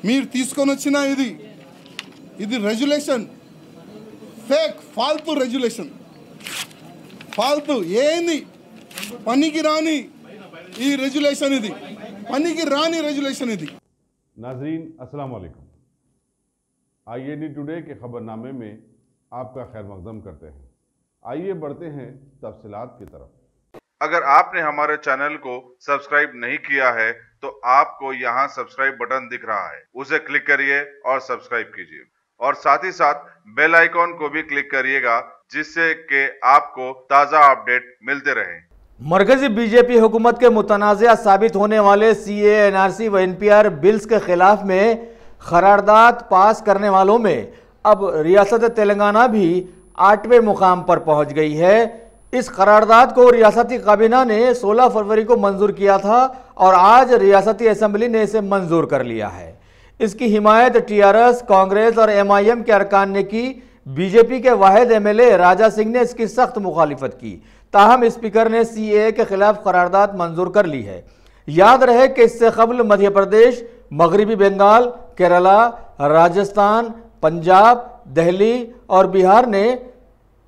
మీరు తీసుకొని వచ్చిన ఇది రెగ్యులేషన్ ఫేక్ ఫాల్తు రెగ్యులేషన్ ఫాల్తు ఏంది పనికి రాని ఈ రెగ్యులేషన్ ఇది పనికి రాని రెग्युलेशन ఇది। नाजरीन अस्सलाम वालेकुम। IAD टुडे के खबरनामे में आपका खैर मकदम करते हैं। आइए बढ़ते हैं तफसीलात की तरफ। अगर आपने हमारे चैनल को सब्सक्राइब नहीं किया है तो आपको यहाँ सब्सक्राइब बटन दिख रहा है, उसे क्लिक करिए और सब्सक्राइब कीजिए और साथ ही साथ बेल आइकॉन को भी क्लिक करिएगा जिससे कि आपको ताज़ा अपडेट मिलते रहें। मरकजी बीजेपी हुकूमत के मुतनाज़ा साबित होने वाले CAA, NRC व NPR बिल्स के खिलाफ में करारदाद पास करने वालों में अब रियासत तेलंगाना भी 8वें मुकाम पर पहुंच गई है। इस करारदाद को रियासती काबीना ने 16 फरवरी को मंजूर किया था और आज रियासती असम्बली ने इसे मंजूर कर लिया है। इसकी हिमायत TRS, कांग्रेस और MIM के अरकान ने की। बीजेपी के वाहिद MLA राजा सिंह ने इसकी सख्त मुखालिफत की, ताहम स्पीकर ने CAA के खिलाफ करारदाद मंजूर कर ली है। याद रहे कि इससे कबल मध्य प्रदेश, मगरबी बंगाल, केरला, राजस्थान, पंजाब, दिल्ली और बिहार ने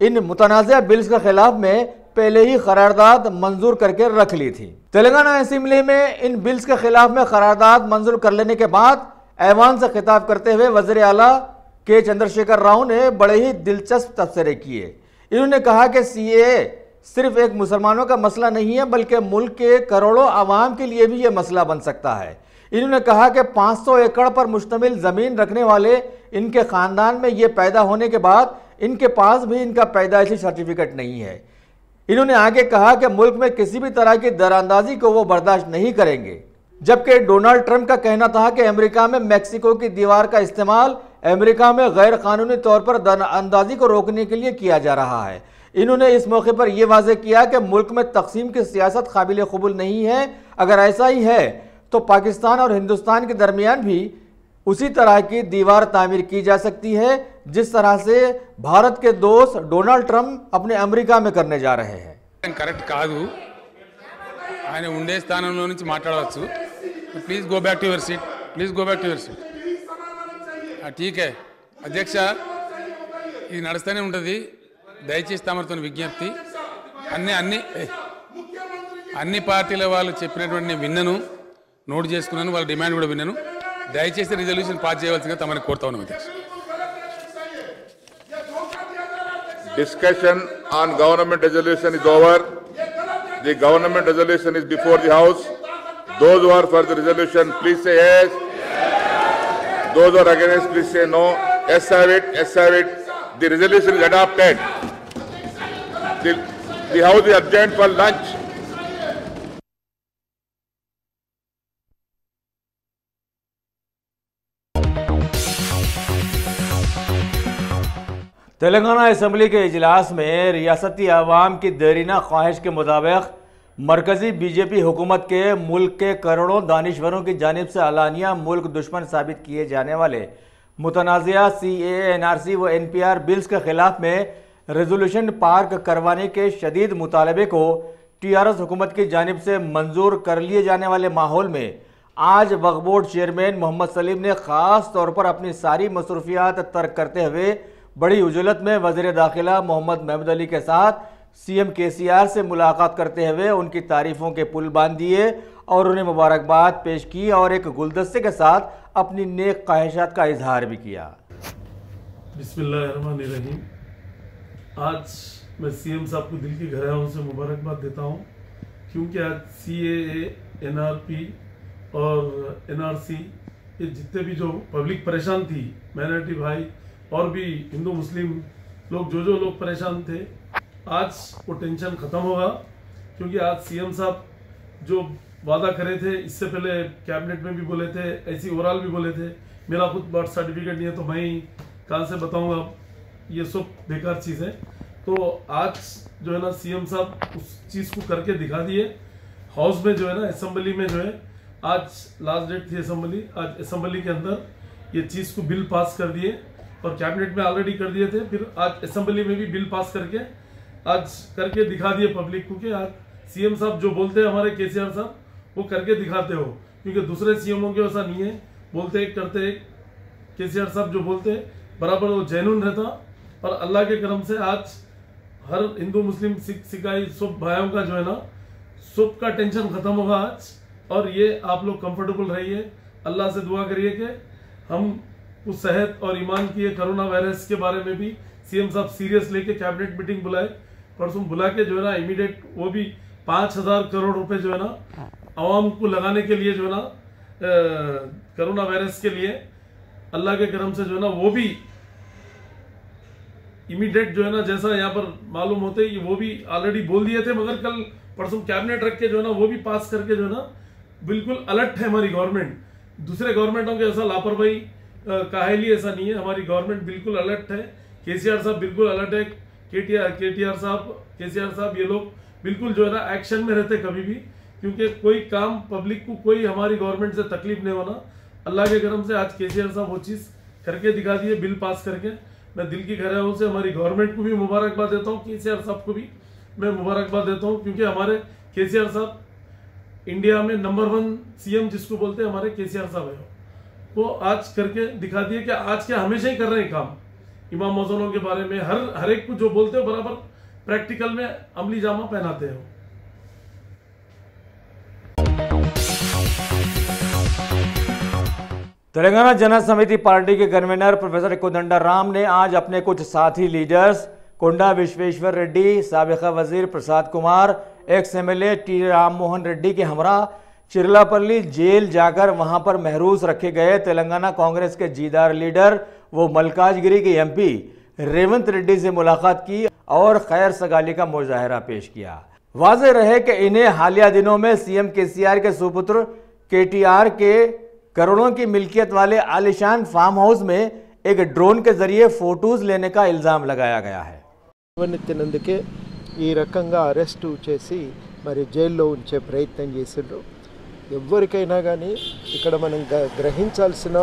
इन मुतनाज़ा बिल्स के खिलाफ में पहले ही करारदाद मंजूर करके रख ली थी। तेलंगाना असेंबली में इन बिल्स के खिलाफ में करारदाद मंजूर कर लेने के बाद ऐवान से खिताब करते हुए वज़ीर आला के चंद्रशेखर राव ने बड़े ही दिलचस्प तबसरे किए। इन्होंने कहा कि CAA सिर्फ एक मुसलमानों का मसला नहीं है बल्कि मुल्क के करोड़ों आवाम के लिए भी ये मसला बन सकता है। इन्होंने कहा कि 500 एकड़ पर मुश्तमिल ज़मीन रखने वाले इनके ख़ानदान में ये पैदा होने के बाद इनके पास भी इनका पैदाइशी सर्टिफिकेट नहीं है। इन्होंने आगे कहा कि मुल्क में किसी भी तरह की दरांदाजी को वो बर्दाश्त नहीं करेंगे। जबकि डोनाल्ड ट्रंप का कहना था कि अमेरिका में मैक्सिको की दीवार का इस्तेमाल अमेरिका में गैर कानूनी तौर पर दरांदाजी को रोकने के लिए किया जा रहा है। इन्होंने इस मौके पर यह वाज़ेह किया कि मुल्क में तकसीम की सियासत काबिल कबूल नहीं है। अगर ऐसा ही है तो पाकिस्तान और हिंदुस्तान के दरमियान भी उसी तरह की दीवार तामीर की जा सकती है जिस तरह से भारत के दोस्त डोनाल्ड ट्रंप अपने अमेरिका में करने जा रहे हैं। करेक्ट कादू ఆయన ఉండే స్థానంలో నుంచి మాట్లాడవచ్చు। Please go back to your seat, please go back to your seat. ఠీకే అధ్యక్ష, ఇది నడుస్తూనే ఉంటుంది, దయచేసి తమరితో విజ్ఞప్తి। అన్ని పార్టీల వాళ్ళు చెప్పినటువంటి నేను విన్నాను, నోట్ చేసుకున్నాను, వాళ్ళ డిమాండ్ కూడా విన్నాను। దయచేసి రిజల్యూషన్ పాస్ చేయవలసిందిగా తమని కోరుతా ఉన్నాను అధ్యక్ష। Discussion on government resolution is over. The government resolution is before the House. Those who are for the resolution, please say yes. Those who are against, please say no. Yes, have it. Yes, have it. The resolution is adopted. The House is adjourned for lunch. Telangana assembly के इजलास में रियासती आवाम की देरीना ख्वाहिश के मुताबिक मरकजी BJP हुकूमत के मुल्क के करोड़ों दानिश्वरों की जानिब से अलानिया मुल्क दुश्मन साबित किए जाने वाले मुतनाज़ा CAA, NRC व NPR बिल्स के खिलाफ में रेजोल्यूशन पार्क करवाने के शदीद मुतालबे को TRS हुकूमत की जानिब से मंजूर कर लिए जाने वाले माहौल में आज वक्फ बोर्ड चेयरमैन मोहम्मद सलीम ने ख़ास तौर पर अपनी सारी मसरूफियात तर्क करते हुए बड़ी उजलत में वज़ीर दाखिला मोहम्मद महमूद अली के साथ CM KCR से मुलाकात करते हुए उनकी तारीफ़ों के पुल बांध दिए और उन्हें मुबारकबाद पेश की और एक गुलदस्ते के साथ अपनी नेक ख्वाहिशात का इजहार भी किया। बिस्मिल्लाहिर्रहमानिर्रहीम। आज मैं CM साहब को दिल की गहराइयों से मुबारकबाद देता हूँ क्योंकि आज CAA, NRP और NRC ये जितने भी जो पब्लिक परेशान थी, माइनॉरिटी भाई और भी हिंदू मुस्लिम लोग जो लोग परेशान थे, आज वो टेंशन ख़त्म होगा क्योंकि आज CM साहब जो वादा करे थे, इससे पहले कैबिनेट में भी बोले थे, ऐसी ओवरऑल भी बोले थे, मेरा खुद बर्थ सर्टिफिकेट नहीं है तो मैं कहाँ से बताऊँगा, ये सब बेकार चीज़ है। तो आज जो है ना CM साहब उस चीज़ को करके दिखा दिए। हाउस में जो है ना असेंबली में जो है आज लास्ट डेट थी असेंबली, आज असेंबली के अंदर ये चीज़ को बिल पास कर दिए और कैबिनेट में ऑलरेडी कर दिए थे, फिर आज असेंबली में भी बिल पास करके आज करके दिखा दिए पब्लिक को कि आज CM साहब जो बोलते हैं हमारे KCR साहब वो करके दिखाते हो, क्योंकि दूसरे CMओं के वैसा नहीं है। बोलते करते केसीआर साहब जो बोलते बराबर वो जेन्युइन रहता। और अल्लाह के करम से आज हर हिंदू मुस्लिम सिख ईसाई सब भाइयों का जो है ना सब का टेंशन खत्म होगा आज। और ये आप लोग कंफर्टेबल रहिए, अल्लाह से दुआ करिए कि हम उस सेहत और ईमान की ये कोरोना वायरस के बारे में भी सीएम साहब सीरियस लेके कैबिनेट मीटिंग बुलाए, परसों बुला के जो है ना इमीडिएट वो भी 5,000 करोड़ रुपए जो है ना आवाम को लगाने के लिए जो है ना कोरोना वायरस के लिए अल्लाह के करम से जो है ना वो भी इमीडिएट जो है ना जैसा यहाँ पर मालूम होते ही वो भी ऑलरेडी बोल दिए थे, मगर कल परसों कैबिनेट रख के जो है ना वो भी पास करके जो है ना बिल्कुल अलर्ट है हमारी गवर्नमेंट। दूसरे गवर्नमेंटों के ऐसा लापरवाही काहली ऐसा नहीं है, हमारी गवर्नमेंट बिल्कुल अलर्ट है। केसीआर साहब बिल्कुल अलर्ट है, केसीआर साहब ये लोग बिल्कुल जो है ना एक्शन में रहते कभी भी, क्योंकि कोई काम पब्लिक को कोई हमारी गवर्नमेंट से तकलीफ नहीं होना। अल्लाह के करम से आज केसीआर साहब वो चीज करके दिखा दिए, बिल पास करके। मैं दिल की गहराइयों से हमारी गवर्नमेंट को भी मुबारकबाद देता हूँ, केसीआर साहब को भी मैं मुबारकबाद देता हूँ, क्योंकि हमारे केसीआर साहब इंडिया में नंबर 1 सीएम जिसको बोलते हैं हमारे केसीआर साहब है, वो आज करके दिखा दिए कि आज क्या हमेशा ही कर रहे हैं काम इमाम मौजूदों के बारे में। हर एक को जो बोलते हो बराबर प्रैक्टिकल में अमली जामा पहनाते हो। तेलंगाना जनता समिति पार्टी के कन्वीनर प्रोफेसर कोदंडराम ने आज अपने कुछ साथी लीडर्स कोंडा विश्वेश्वर रेड्डी, साबिका वजीर Prasad Kumar, ex MLA T Ram Mohan Reddy के हमरा चिरलापल्ली जेल जाकर वहां पर महरूस रखे गए तेलंगाना कांग्रेस के जीदार लीडर वो मल्काजगिरी के एमपी रेवंत रेड्डी से मुलाकात की और खैर सगाली का मुजाहरा पेश किया। वाज़ेह रहे कि इन्हें हालिया दिनों में सीएम केसीआर के सुपुत्र केटीआर के करोड़ों की मिल्कियत वाले आलिशान फार्म हाउस में एक ड्रोन के जरिए फोटोज लेने का इल्जाम लगाया गया है। తినందుకే ఈ రకంగా అరెస్ట్ చేసి మరి జైల్లో ఉంచే ప్రయత్నం చేసిండ్రు। ఎవరికైనా కానీ ఇక్కడ మనం గ్రహించాల్సిన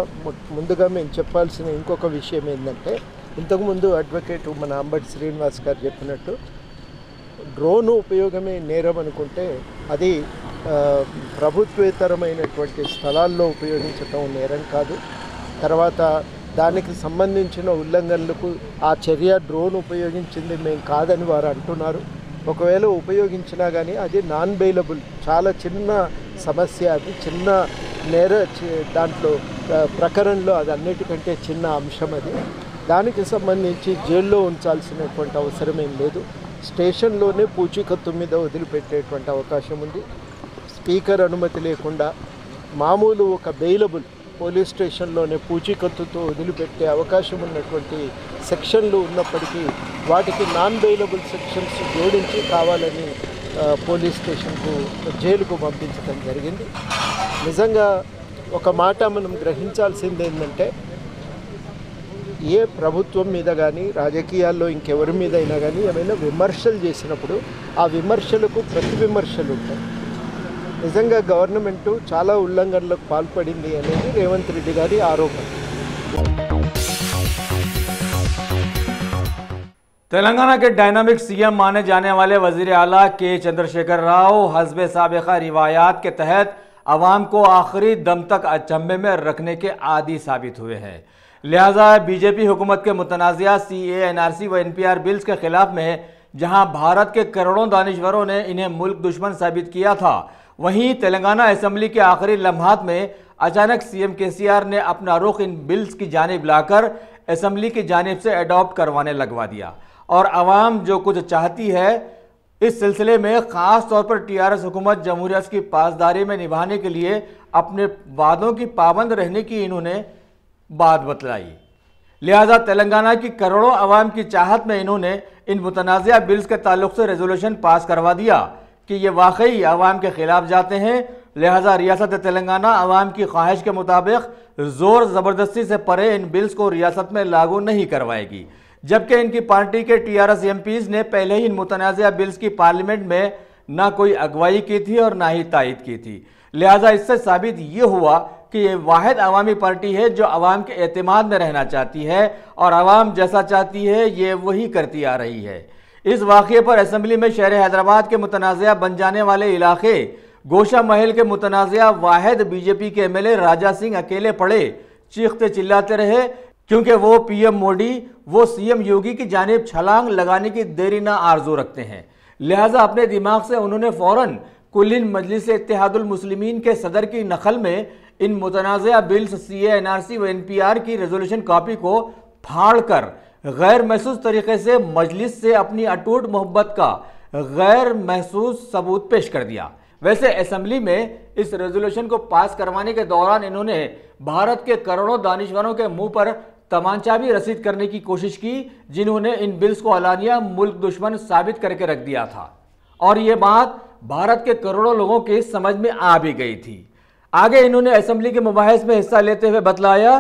ముందుగా మేము చెప్పాల్సిన ఇంకొక విషయం ఏంటంటే, ఇంతకుముందు అడ్వకేట్ మన అంబటి శ్రీనివాస్ గారు చెప్పినట్టు డ్రోన్ ఉపయోగమే నేరం అనుకుంటే అది ప్రభుత్వేతరమైనటువంటి స్థలాల్లో ఉపయోగించడం నేరం కాదు। తర్వాత దానికి సంబంధించిన ఉల్లంఘనలకు ఆ చర్య డ్రోన్ ఉపయోగించింది మేము కాదని వారు అంటున్నారు। ఒకవేళ ఉపయోగించినా కానీ అది నాన్ బెయిలబుల్, చాలా చిన్న సమస్య, అది చిన్న నేర దాంట్లో ప్రకరణలో అది అన్నిటికంటే చిన్న అంశం అది। దానికి సంబంధించి జైల్లో ఉంచాల్సినటువంటి అవసరం ఏం లేదు, స్టేషన్లోనే పూచీకత్తు మీద వదిలిపెట్టేటువంటి అవకాశం ఉంది। స్పీకర్ అనుమతి లేకుండా మామూలు ఒక బెయిలబుల్ పోలీస్ స్టేషన్లోనే పూచీకత్తుతో వదిలిపెట్టే అవకాశం ఉన్నటువంటి సెక్షన్లు ఉన్నప్పటికీ వాటికి నాన్ బెయిలబుల్ సెక్షన్స్ జోడించి కావాలని పోలీస్ స్టేషన్కు జైలుకు పంపించడం జరిగింది। నిజంగా ఒక మాట మనం గ్రహించాల్సింది ఏంటంటే, ఏ ప్రభుత్వం మీద కానీ రాజకీయాల్లో ఇంకెవరి మీద అయినా కానీ ఏమైనా విమర్శలు చేసినప్పుడు ఆ విమర్శలకు ప్రతి విమర్శలు ఉంటాయి। నిజంగా గవర్నమెంట్ చాలా ఉల్లంఘనలకు పాల్పడింది అనేది రేవంత్ రెడ్డి గారి ఆరోపణ। तेलंगाना के डायनामिक सीएम माने जाने वाले वजीर आला के चंद्रशेखर राव हस्बे साबिका रिवायात के तहत अवाम को आखिरी दम तक अचंभे में रखने के आदी साबित हुए हैं। लिहाजा बीजेपी हुकूमत के मुतनाज़िया CAA, NRC व NPR बिल्स के खिलाफ में जहां भारत के करोड़ों दानिश्वरों ने इन्हें मुल्क दुश्मन साबित किया था, वहीं तेलंगाना असेंबली के आखिरी लम्हात में अचानक सीएम केसीआर ने अपना रुख इन बिल्स की जानिब लाकर असेंबली की जानिब से अडॉप्ट करवाने लगवा दिया और अवाम जो कुछ चाहती है इस सिलसिले में ख़ास तौर पर TRS हुकूमत जमहूरियत की पासदारी में निभाने के लिए अपने वादों की पाबंद रहने की इन्होंने बात बतलाई। लिहाजा तेलंगाना की करोड़ों अवाम की चाहत में इन्होंने इन मुतनाज़िया बिल्स के ताल्लुक से रेजोल्यूशन पास करवा दिया कि ये वाकई अवाम के खिलाफ जाते हैं। लिहाजा रियासत तेलंगाना अवाम की ख्वाहिश के मुताबिक ज़ोर ज़बरदस्ती से परे इन बिल्स को रियासत में लागू नहीं करवाएगी, जबकि इनकी पार्टी के TRS MPs ने पहले ही इन मुतनाज़िया बिल्स की पार्लियामेंट में ना कोई अगवाई की थी और ना ही तायद की थी। लिहाजा इससे साबित ये हुआ कि ये वाहिद अवामी पार्टी है जो अवाम के एतमाद में रहना चाहती है और अवाम जैसा चाहती है ये वही करती आ रही है। इस वाक़े पर असेंबली में शहर हैदराबाद के मुतनाज़िया बन जाने वाले इलाके गोशा महल के मुतनाज़िया वाहिद बीजेपी के एमएलए राजा सिंह अकेले पड़े, चीखते चिल्लाते रहे क्योंकि वो पीएम मोदी, वो सीएम योगी की जानिब छलांग लगाने की देरी ना आरजू रखते हैं। लिहाजा अपने दिमाग से उन्होंने फौरन कुल्लिन मजलिस इत्तेहादुल मुस्लिमीन के सदर की नकल में इन मुतनाज़िया बिल्स सीए, एनआरसी व एनपीआर की रेजोल्यूशन कॉपी को फाड़कर गैर महसूस तरीके से मजलिस से अपनी अटूट मोहब्बत का गैर महसूस सबूत पेश कर दिया। वैसे असेंबली में इस रेजोल्यूशन को पास करवाने के दौरान इन्होंने भारत के करोड़ों दानिशवरों के मुंह पर तमांचा भी रसीद करने की कोशिश की, जिन्होंने इन बिल्स को अलानिया मुल्क दुश्मन साबित करके रख दिया था। और ये बात भारत के करोड़ों लोगों के समझ में आ भी गई थी। आगे इन्होंने असेंबली के मुबाहिस में हिस्सा लेते हुए बतलाया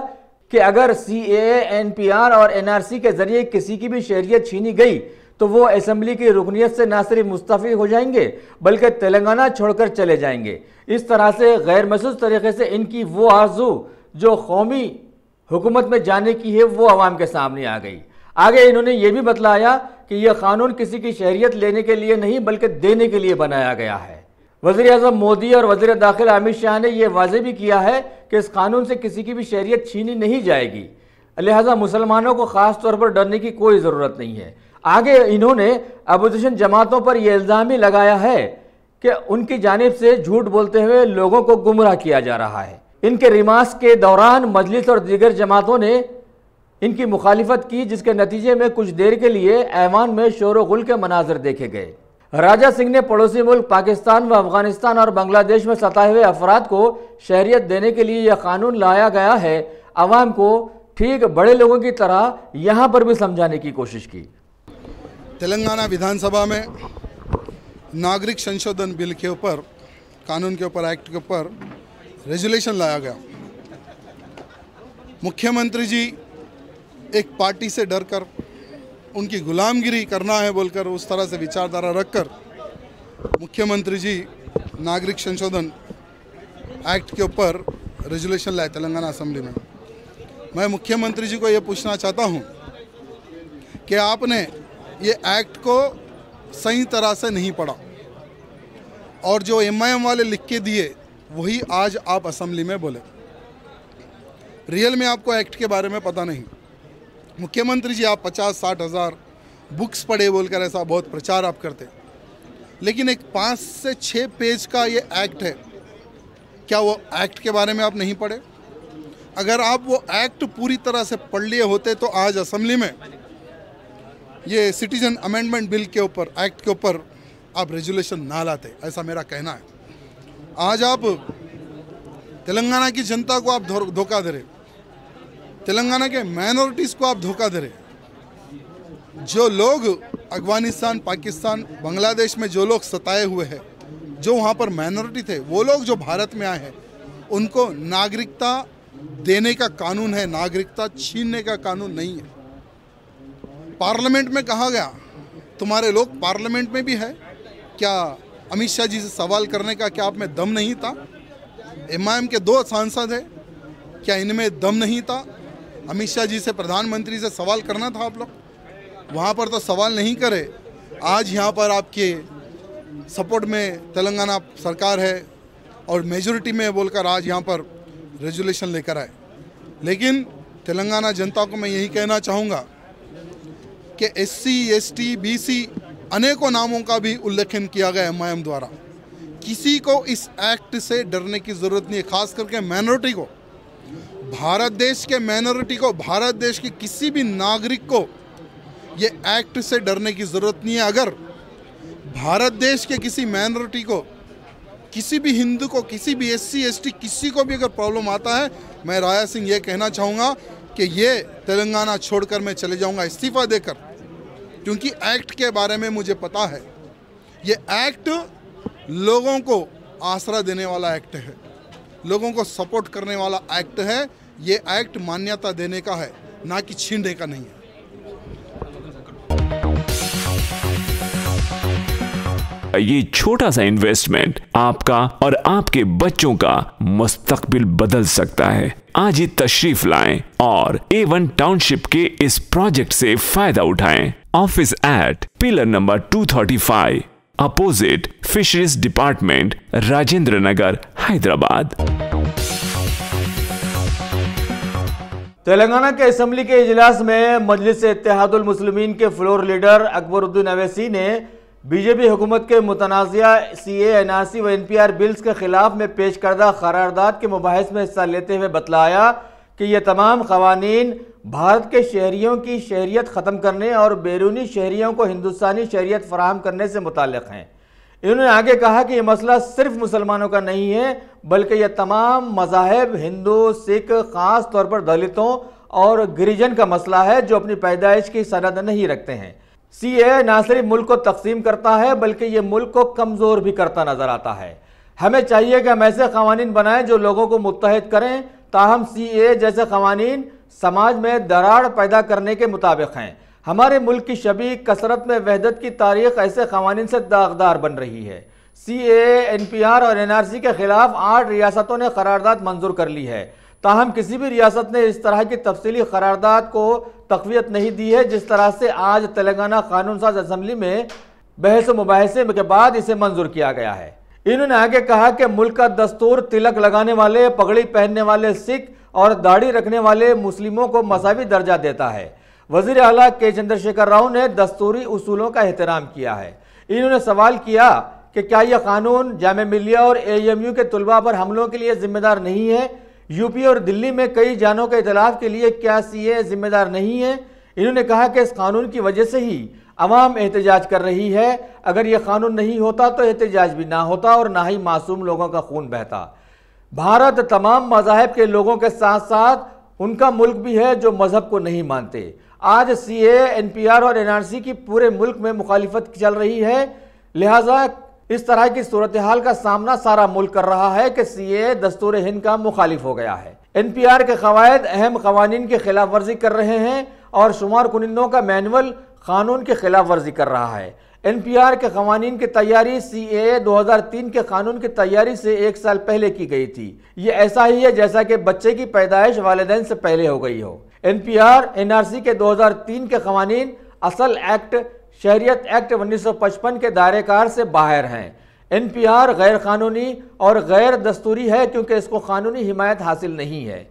कि अगर सीएए, एनपीआर और एनआरसी के जरिए किसी की भी शहरियत छीनी गई तो वो असेंबली की रुकनियत से न सिर्फ मुस्तफ़ी हो जाएंगे बल्कि तेलंगाना छोड़कर चले जाएंगे। इस तरह से गैर महसूस तरीके से इनकी वो आरजू जो कौमी हुकूमत में जाने की है वो अवाम के सामने आ गई। आगे इन्होंने ये भी बतलाया कि यह कानून किसी की शहरियत लेने के लिए नहीं बल्कि देने के लिए बनाया गया है। वज़ीर आज़म मोदी और वज़ीर दाखिला अमित शाह ने यह वाज़ेह भी किया है कि इस कानून से किसी की भी शहरियत छीनी नहीं जाएगी, लिहाजा मुसलमानों को ख़ास तौर पर डरने की कोई ज़रूरत नहीं है। आगे इन्होंने अपोजिशन जमातों पर यह इल्ज़ाम भी लगाया है कि उनकी जानिब से झूठ बोलते हुए लोगों को गुमराह किया जा रहा है। इनके रिमार्क्स के दौरान मजलिस और दीगर जमातों ने इनकी मुखालिफत की, जिसके नतीजे में कुछ देर के लिए ऐवान में शोर गुल के मनाजर देखे गए। राजा सिंह ने पड़ोसी मुल्क पाकिस्तान व अफगानिस्तान और बांग्लादेश में सताए हुए अफराद को शहरियत देने के लिए यह कानून लाया गया है, अवाम को ठीक बड़े लोगों की तरह यहाँ पर भी समझाने की कोशिश की। तेलंगाना विधानसभा में नागरिक संशोधन बिल के ऊपर, कानून के ऊपर, एक्ट के ऊपर रेजोल्यूशन लाया गया। मुख्यमंत्री जी एक पार्टी से डरकर उनकी गुलामगिरी करना है बोलकर उस तरह से विचारधारा रखकर मुख्यमंत्री जी नागरिक संशोधन एक्ट के ऊपर रेजोल्यूशन लाए तेलंगाना असेंबली में। मैं मुख्यमंत्री जी को ये पूछना चाहता हूँ कि आपने ये एक्ट को सही तरह से नहीं पढ़ा और जो एमआईएम वाले लिख के दिए वही आज आप असेंबली में बोले। रियल में आपको एक्ट के बारे में पता नहीं। मुख्यमंत्री जी आप 50-60 हज़ार बुक्स पढ़े बोलकर ऐसा बहुत प्रचार आप करते, लेकिन एक 5 से 6 पेज का ये एक्ट है। क्या वो एक्ट के बारे में आप नहीं पढ़े? अगर आप वो एक्ट पूरी तरह से पढ़ लिए होते तो आज असेंबली में ये सिटीजन अमेंडमेंट बिल के ऊपर, एक्ट के ऊपर आप रेजोल्यूशन ना लाते, ऐसा मेरा कहना है। आज आप तेलंगाना की जनता को आप धोखा दे रहे, तेलंगाना के माइनॉरिटीज़ को आप धोखा दे रहे। जो लोग अफगानिस्तान, पाकिस्तान, बांग्लादेश में जो लोग सताए हुए हैं, जो वहाँ पर माइनॉरिटी थे, वो लोग जो भारत में आए हैं, उनको नागरिकता देने का कानून है, नागरिकता छीनने का कानून नहीं है। पार्लियामेंट में कहा गया, तुम्हारे लोग पार्लियामेंट में भी है क्या? अमित शाह जी से सवाल करने का क्या आप में दम नहीं था? एमआईएम के 2 सांसद हैं, क्या इनमें दम नहीं था? अमित शाह जी से, प्रधानमंत्री से सवाल करना था आप लोग, वहाँ पर तो सवाल नहीं करे। आज यहाँ पर आपके सपोर्ट में तेलंगाना सरकार है और मेजॉरिटी में बोलकर आज यहाँ पर रेजोल्यूशन लेकर आए। लेकिन तेलंगाना जनता को मैं यही कहना चाहूँगा कि SC, ST, BC अनेकों नामों का भी उल्लेखन किया गया एमआईएम द्वारा। किसी को इस एक्ट से डरने की ज़रूरत नहीं है, खास करके माइनॉरिटी को, भारत देश के माइनॉरिटी को, भारत देश के किसी भी नागरिक को ये एक्ट से डरने की ज़रूरत नहीं है। अगर भारत देश के किसी माइनॉरिटी को, किसी भी हिंदू को, किसी भी SC, ST किसी को भी अगर प्रॉब्लम आता है, मैं राजा सिंह ये कहना चाहूँगा कि ये तेलंगाना छोड़कर मैं चले जाऊँगा इस्तीफ़ा देकर, क्योंकि एक्ट के बारे में मुझे पता है। ये एक्ट लोगों को आसरा देने वाला एक्ट है, लोगों को सपोर्ट करने वाला एक्ट है। ये एक्ट मान्यता देने का है, ना कि छीनने का नहीं है। ये छोटा सा इन्वेस्टमेंट आपका और आपके बच्चों का मुस्तकबिल बदल सकता है। आज ही तशरीफ लाएं और A1 टाउनशिप के इस प्रोजेक्ट से फायदा उठाएं। Office at pillar number 235, opposite fisheries department, Rajendra Nagar, Hyderabad. Telangana के असेंबली के इजलास में मजलिस इत्तेहादुल मुस्लिमीन के फ्लोर लीडर अकबरुद्दीन अवैसी ने बीजेपी हुकूमत के मुतनाज़िया CAA, NRC व NPR बिल्स के खिलाफ में पेश करदा करारदाद के मुबाहिस में हिस्सा लेते हुए बतलाया कि ये तमाम क़वानीन भारत के शहरियों की शहरियत ख़त्म करने और बैरूनी शहरियों को हिंदुस्तानी शहरियत फराहम करने से मुताल्लिक़ हैं। इन्होंने आगे कहा कि यह मसला सिर्फ मुसलमानों का नहीं है, बल्कि यह तमाम मज़ाहिब, हिंदू, सिख, ख़ास तौर पर दलितों और गिरिजन का मसला है जो अपनी पैदाइश की सनद नहीं रखते हैं। CAA न सिर्फ मुल्क को तकसीम करता है बल्कि ये मुल्क को कमज़ोर भी करता नज़र आता है। हमें चाहिए कि हम ऐसे क़वानीन बनाएं जो लोगों को मुत्तहिद करें, ताहम CAA जैसे क़वानीन समाज में दरार पैदा करने के मुताबिक हैं। हमारे मुल्क की शबी कसरत में वहदत की तारीख ऐसे क़वानीन से दागदार बन रही है। CAA, NPR और NRC के खिलाफ 8 रियासतों ने करारदाद मंजूर कर ली है, ताहम किसी भी रियासत ने इस तरह की तफसीली करारदाद को तक़वियत नहीं दी है जिस तरह से आज तेलंगाना कानून साज असम्बली में बहस मुबाहिसे के बाद इसे मंजूर किया गया है। इन्होंने आगे कहा कि मुल्क का दस्तूर तिलक लगाने वाले, पगड़ी पहनने वाले सिख और दाढ़ी रखने वाले मुस्लिमों को मसावी दर्जा देता है। वज़ीर आला के चंद्रशेखर राव ने दस्तूरी उसूलों का एहतराम किया है। इन्होंने सवाल किया कि क्या यह कानून जामिया मिल्लिया और AMU के तलबा पर हमलों के लिए जिम्मेदार नहीं है? यूपी और दिल्ली में कई जानों के इतलाफ के लिए क्या CAA जिम्मेदार नहीं है? इन्होंने कहा कि इस कानून की वजह से ही अवाम एहतजाज कर रही है। अगर यह कानून नहीं होता तो एहतजाज भी ना होता और ना ही मासूम लोगों का खून बहता। भारत तमाम मज़ाहिब के लोगों के साथ साथ उनका मुल्क भी है जो मजहब को नहीं मानते। आज CAA, NPR और NRC की पूरे मुल्क में मुखालिफत चल रही है, लिहाजा इस तरह की सूरत हाल का सामना सारा मुल्क कर रहा है कि CAA दस्तूर हिंद का मुखालिफ हो गया है। NPR के क़वायद अहम क़वानीन की खिलाफ वर्जी कर रहे हैं और शुमार कुनिंदों का मैनुअल कानून की खिलाफ वर्जी कर रहा है। NPR के क़वानीन की तैयारी CAA 2003 के कानून की तैयारी से 1 साल पहले की गई थी। ये ऐसा ही है जैसा कि बच्चे की पैदाइश वालिदैन से पहले हो गई हो। NPR, NRC के 2003 के क़वानीन असल एक्ट, शहरियत एक्ट 1955 के दायरेकार से बाहर हैं। NPR गैर कानूनी और गैर दस्तूरी है क्योंकि इसको कानूनी हिमायत हासिल नहीं है।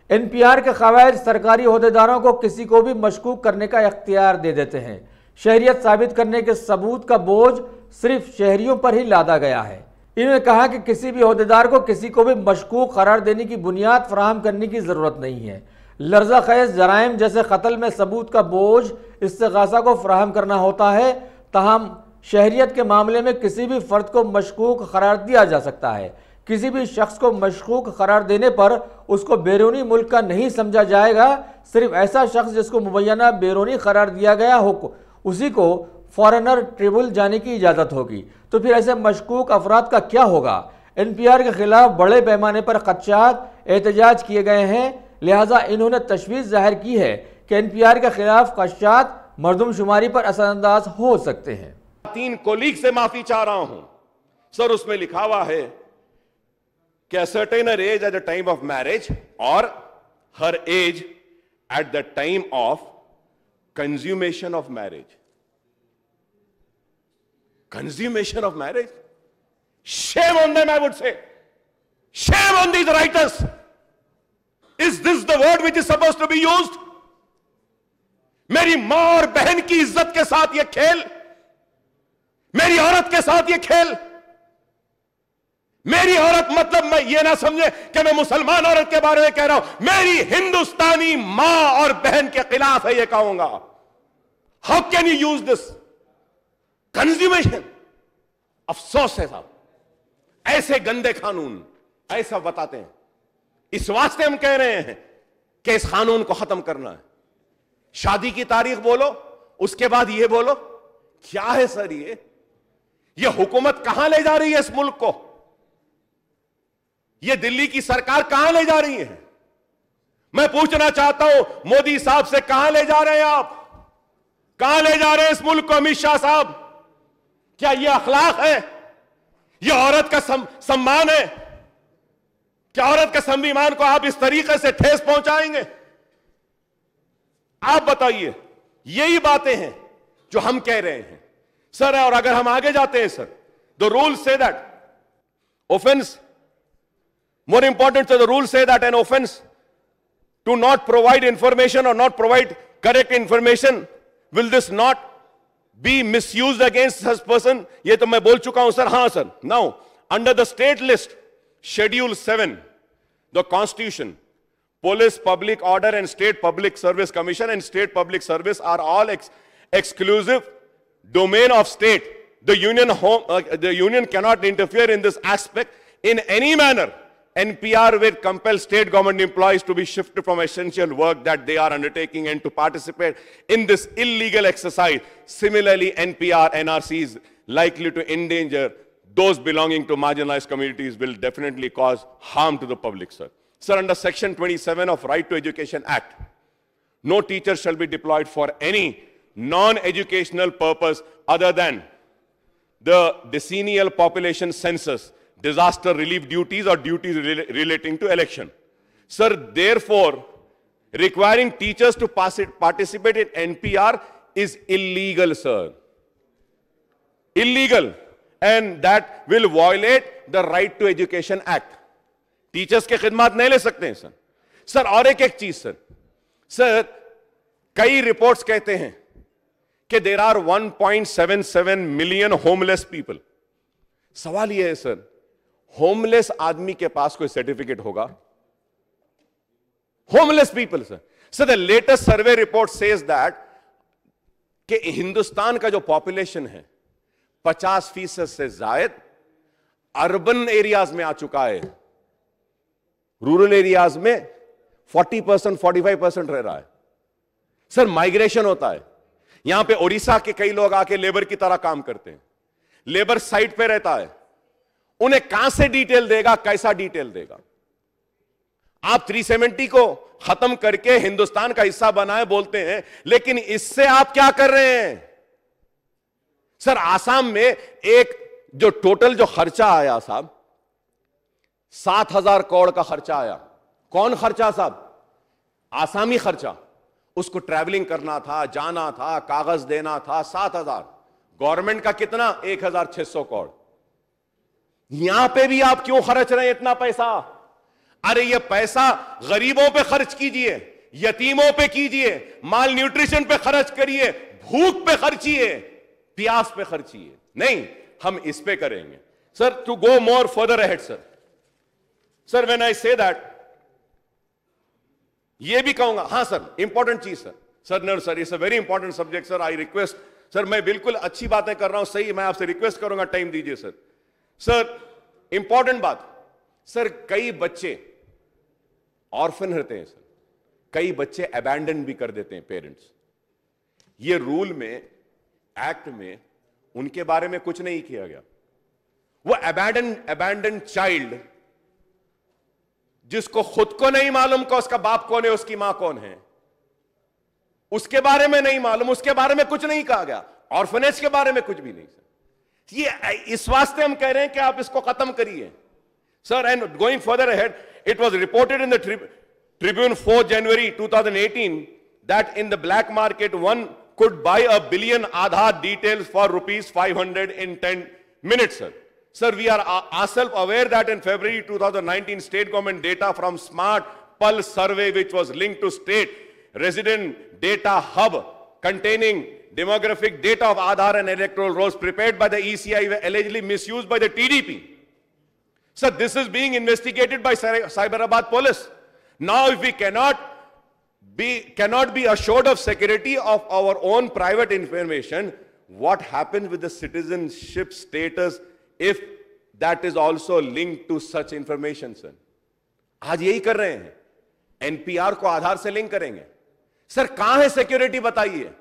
NPR के क़वायद सरकारी ओहदेदारों को किसी को भी मशकूक करने का इख्तियार दे देते हैं। शहरियत साबित करने के सबूत का बोझ सिर्फ शहरियों पर ही लादा गया है। इन्होंने कहा कि किसी भी ओहदेदार को किसी को भी मशकूक करार देने की बुनियाद फराहम करने की ज़रूरत नहीं है। लर्जा खेज जराइम जैसे कत्ल में सबूत का बोझ इस्तिगासा को फराहम करना होता है, ताहम शहरियत के मामले में किसी भी फ़र्द को मशकूक करार दिया जा सकता है। किसी भी शख्स को मशकूक करार देने पर उसको बैरूनी मुल्क का नहीं समझा जाएगा। सिर्फ ऐसा शख्स जिसको मुबैना बैरूनी करार दिया गया हो उसी को फॉरेनर ट्रिब्यूनल जाने की इजाज़त होगी। तो फिर ऐसे मशकूक अफराद का क्या होगा? NPR के खिलाफ बड़े पैमाने पर खदशात एहतजाज किए गए हैं, लिहाजा इन्होंने तशवीश जाहिर की है कि NPR के खिलाफ खदशात मरदमशुमारी पर असरअंदाज हो सकते हैं। 3 कोलीग से माफी चाह रहा हूं सर। उसमें लिखा हुआ है कि a certain age at the time of marriage or her age at the time of consummation of marriage. Consummation of marriage? Shame on them, I would say. Shame on these writers. Is this the word which is supposed to be used? मेरी मां और बहन की इज्जत के साथ यह खेल, मेरी औरत के साथ यह खेल। मेरी औरत मतलब मैं ये ना समझे कि मैं मुसलमान औरत के बारे में कह रहा हूं, मेरी हिंदुस्तानी मां और बहन के खिलाफ है ये कहूंगा। How can you use this consummation? अफसोस है साहब, ऐसे गंदे कानून ऐसा बताते हैं। इस वास्ते हम कह रहे हैं कि इस कानून को खत्म करना है। शादी की तारीख बोलो, उसके बाद ये बोलो, क्या है सर ये हुकूमत कहां ले जा रही है इस मुल्क को? ये दिल्ली की सरकार कहां ले जा रही है? मैं पूछना चाहता हूं मोदी साहब से, कहां ले जा रहे हैं आप? कहां ले जा रहे हैं इस मुल्क को अमित शाह साहब? क्या यह अखलाक है? यह औरत का सम्मान है? क्या औरत के स्वाभिमान को आप इस तरीके से ठेस पहुंचाएंगे? आप बताइए। यही बातें हैं जो हम कह रहे हैं सर, और अगर हम आगे जाते हैं sir, the rules say that offense, more important, so the rules say that an offense to not provide information or not provide correct information, will this not be misused against such person? ये तो मैं बोल चुका हूं sir. हाँ sir. Now, under the state list, Schedule 7, the Constitution, Police, Public Order and State Public Service Commission and State Public Service are all exclusive domain of state. The union cannot interfere in this aspect in any manner. NPR will compel state government employees to be shifted from essential work that they are undertaking and to participate in this illegal exercise. Similarly, NPR, NRC is likely to endanger those belonging to marginalized communities, will definitely cause harm to the public, sir. Sir, under Section 27 of Right to Education Act, no teacher shall be deployed for any non-educational purpose other than the decennial population census, disaster relief duties or duties relating to election. Sir, therefore, requiring teachers to participate in NPR is illegal, sir. Illegal. And that will violate the Right to Education Act. Teachers के खिदमात नहीं ले सकते हैं sir. Sir, और एक चीज sir. Sir, कई reports कहते हैं कि there are 1.77 million homeless people. सवाल यह है सर, होमलेस आदमी के पास कोई सर्टिफिकेट होगा? Homeless people sir. Sir, the latest survey report says that कि हिंदुस्तान का जो पॉपुलेशन है 50% से ज्यादा अर्बन एरियाज में आ चुका है. रूरल एरियाज में 40%, 45% रह रहा है. सर, माइग्रेशन होता है. यहां पे ओडिशा के कई लोग आके लेबर की तरह काम करते हैं. लेबर साइट पे रहता है. उन्हें कहां से डिटेल देगा, कैसा डिटेल देगा? आप 370 को खत्म करके हिंदुस्तान का हिस्सा बनाए बोलते हैं, लेकिन इससे आप क्या कर रहे हैं? सर, आसाम में एक जो टोटल जो खर्चा आया साहब, 7,000 करोड़ का खर्चा आया. कौन खर्चा साहब? आसामी खर्चा. उसको ट्रैवलिंग करना था, जाना था, कागज देना था. 7,000. गवर्नमेंट का कितना? 1,600 करोड़. यहां पे भी आप क्यों खर्च रहे हैं इतना पैसा? अरे ये पैसा गरीबों पे खर्च कीजिए, यतीमों पे कीजिए, माल न्यूट्रिशन पे खर्च करिए, भूख पे खर्चिए, प्यास पे खर्चिए. नहीं, हम इस पे करेंगे. Sir, to go more further ahead sir. Sir, when I say that, ये भी कहूंगा. हां सर, इंपॉर्टेंट चीज sir. Sir, no sir, it's a very important subject sir. I request sir, मैं बिल्कुल अच्छी बातें कर रहा हूं, सही. मैं आपसे रिक्वेस्ट करूंगा, टाइम दीजिए सर. सर, इंपॉर्टेंट बात सर, कई बच्चे ऑर्फन रहते हैं सर. कई बच्चे अबैंडन भी कर देते हैं पेरेंट्स. ये रूल में, एक्ट में उनके बारे में कुछ नहीं किया गया. वो अबैंडन चाइल्ड जिसको खुद को नहीं मालूम कि उसका बाप कौन है, उसकी मां कौन है, उसके बारे में नहीं मालूम, उसके बारे में कुछ नहीं कहा गया. ऑर्फनेज के बारे में कुछ भी नहीं सर. ये इस वास्ते हम कह रहे हैं कि आप इसको खत्म करिए sir. And going further ahead, it was reported in the Tribune 4 January 2018 that in the black market one could buy 1 billion Aadhaar details for rupees 500 in 10 minutes, sir. Sir, we are ourselves aware that in February 2019, state government data from Smart Pulse survey, which was linked to state resident data hub containing demographic data of Aadhaar and electoral rolls prepared by the ECI, were allegedly misused by the TDP. Sir, this is being investigated by Cyberabad police. Now, if we cannot be assured of security of our own private information, what happens with the citizenship status if that is also linked to such information, sir? आज यही कर रहे हैं. NPR को आधार से link करेंगे. Sir, कहां है सिक्योरिटी बताइए.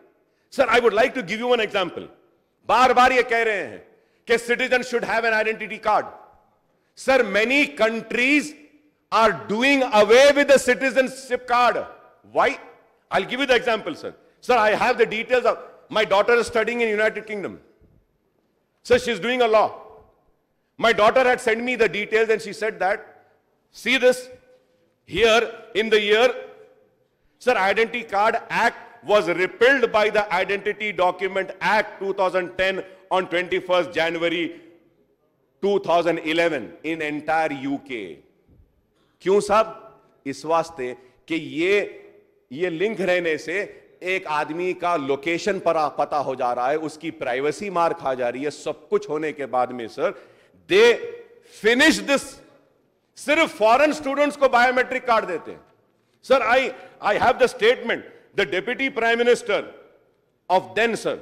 Sir, I would like to give you one example. बार बार ये कह रहे हैं कि citizen should have an identity card. Sir, many countries are doing away with the citizenship card. Why? I'll give you the example, sir. Sir, I have the details of my daughter is studying in United Kingdom. Sir, she's doing a law. My daughter had sent me the details and she said that, see this here in the year, sir, Identity Card Act was repealed by the Identity Document Act 2010 on 21st January 2011 in entire UK. क्यों साहब? इस वास्ते कि ये link रहने से एक आदमी का लोकेशन पर पता हो जा रहा है, उसकी प्राइवेसी मार खा जा रही है। सब कुछ होने के बाद में सर दे फिनिश दिस। सिर्फ फॉरेन स्टूडेंट्स को बायोमेट्रिक कार्ड देते हैं sir. I have the statement, the deputy prime minister of then sir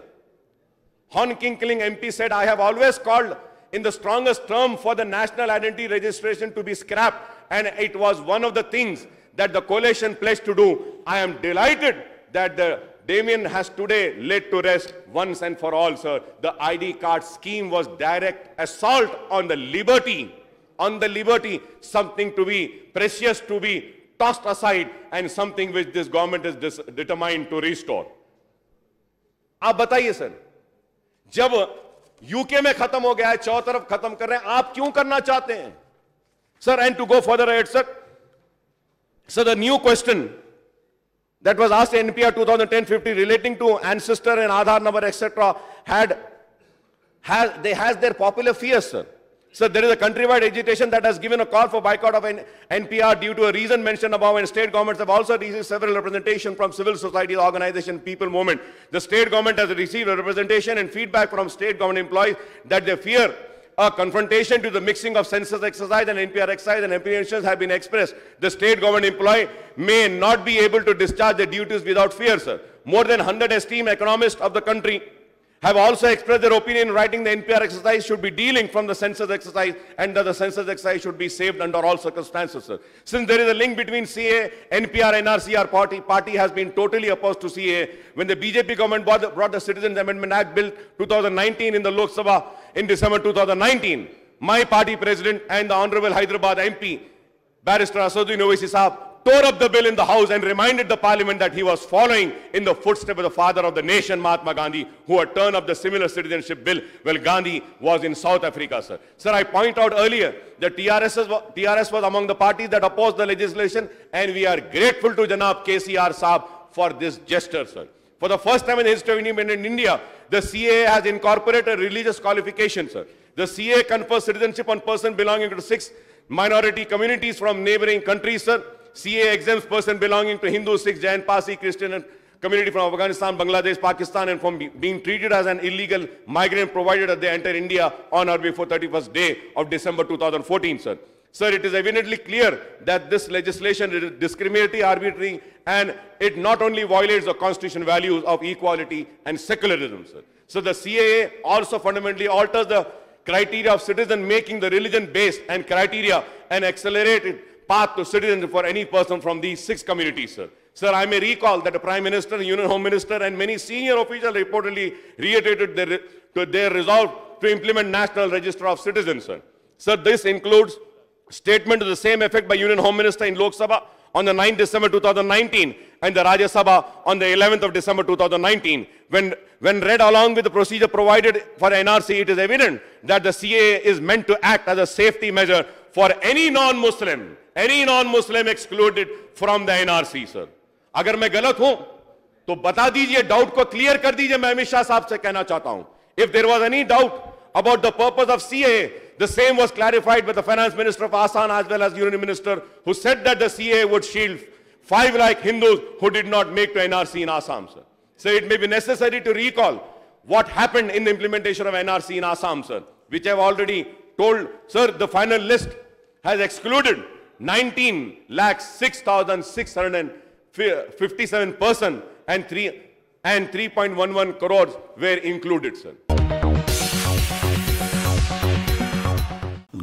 Hon Kinkling MP said, I have always called in the strongest term for the national identity registration to be scrapped, and it was one of the things that the coalition pledged to do. I am delighted that the Damien has today laid to rest once and for all, sir. The ID card scheme was direct assault on the liberty, something to be precious to be tossed aside, and something which this government is determined to restore. आप बताइए sir, जब UK में खत्म हो गया है, चारों तरफ खत्म कर रहे हैं, आप क्यों करना चाहते हैं sir? And to go further ahead, sir, the new question that was asked in NPR 2010-50 relating to ancestor and Aadhaar number, etc., has their popular fears, sir. So there is a countrywide agitation that has given a call for boycott of NPR due to a reason mentioned above, and state governments have also received several representation from civil society organization, people movement. The state government has received a representation and feedback from state government employees that they fear a confrontation to the mixing of census exercise and NPR exercise, and apprehensions have been expressed. The state government employee may not be able to discharge their duties without fear, sir. More than 100 esteemed economists of the country have also expressed their opinion in writing the NPR exercise should be dealing from the census exercise, and that the census exercise should be saved under all circumstances, sir. Since there is a link between CA, NPR, NRC, our party has been totally opposed to CA. When the BJP government brought the Citizens Amendment Act Bill 2019 in the Lok Sabha in December 2019, my party president and the Honorable Hyderabad MP, Barrister Asaduddin Owaisi Saab, tore up the bill in the House and reminded the Parliament that he was following in the footsteps of the father of the nation, Mahatma Gandhi, who had turned up the similar citizenship bill while Gandhi was in South Africa, sir. Sir, I point out earlier that TRS was among the parties that opposed the legislation, and we are grateful to Janab KCR Saab for this gesture, sir. For the first time in the history of independent India, the CAA has incorporated religious qualifications, sir. The CAA confers citizenship on persons belonging to 6 minority communities from neighboring countries, sir. CAA exempts person belonging to Hindu, Sikh, Jain, Parsi, Christian and community from Afghanistan, Bangladesh, Pakistan, and from being treated as an illegal migrant provided that they enter India on or before 31st day of December 2014, sir. Sir, it is evidently clear that this legislation is discriminatory, arbitrary, and it not only violates the constitutional values of equality and secularism, sir. So the CAA also fundamentally alters the criteria of citizen, making the religion-based and criteria an accelerated path to citizenship for any person from these 6 communities, sir. Sir, I may recall that the Prime Minister, the Union Home Minister, and many senior officials reportedly reiterated their resolve to implement National Register of Citizens, sir. Sir, this includes statement to the same effect by Union Home Minister in Lok Sabha on the 9th December 2019 and the Rajya Sabha on the 11th of December 2019. When read along with the procedure provided for NRC, it is evident that the CAA is meant to act as a safety measure for any non-Muslim excluded from the NRC, sir. अगर मैं गलत हूं तो बता दीजिए, doubt को clear कर दीजिए. मैं अमित शाह साहब से कहना चाहता हूं, if there was any doubt about the purpose of CAA, the same was clarified by the Finance Minister of Assam as well as Union Minister, who said that the CAA would shield 5 lakh Hindus who did not make to NRC in Assam, sir. So it may be necessary to recall what happened in the implementation of NRC in Assam, sir, which I have already told. Sir, the final list has excluded 19,06,657 persons, and 3.11 crores were included, sir.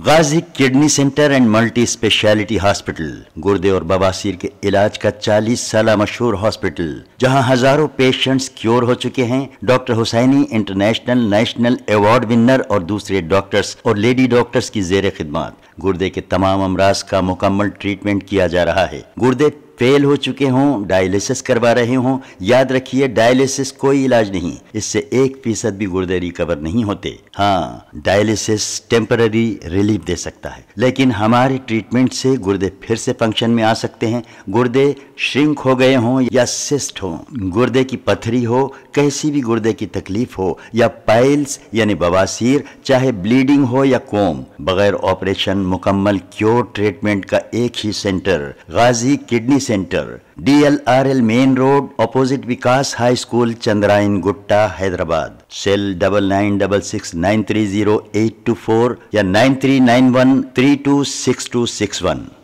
Ghazi kidney centre and multi speciality hospital, गुर्दे और बवासीर के इलाज का 40 साल मशहूर hospital, जहां हजारों पेशेंट्स क्योर हो चुके हैं। Doctor Husaini international national award winner और दूसरे डॉक्टर्स और लेडी डॉक्टर्स की जेर खिदमत गुर्दे के तमाम अमराज का मुकम्मल ट्रीटमेंट किया जा रहा है। गुर्दे फेल हो चुके हों, डायलिसिस करवा रहे हों, याद रखिए डायलिसिस कोई इलाज नहीं, इससे 1% भी गुर्दे रिकवर नहीं होते। हाँ, डायलिसिस टेम्पररी रिलीफ दे सकता है, लेकिन हमारे ट्रीटमेंट से गुर्दे फिर से फंक्शन में आ सकते हैं। गुर्दे श्रिंक हो गए हों या सिस्ट हो, गुर्दे की पथरी हो, कैसी भी गुर्दे की तकलीफ हो, या पाइल्स यानी बवासीर, चाहे ब्लीडिंग हो या कोम, बगैर ऑपरेशन मुकम्मल क्योर ट्रीटमेंट का एक ही center, Ghazi kidney center, DLRL main road, opposite Vikas high school, Chandrayangutta, Hyderabad. Cell 9966930824 या 9391326261।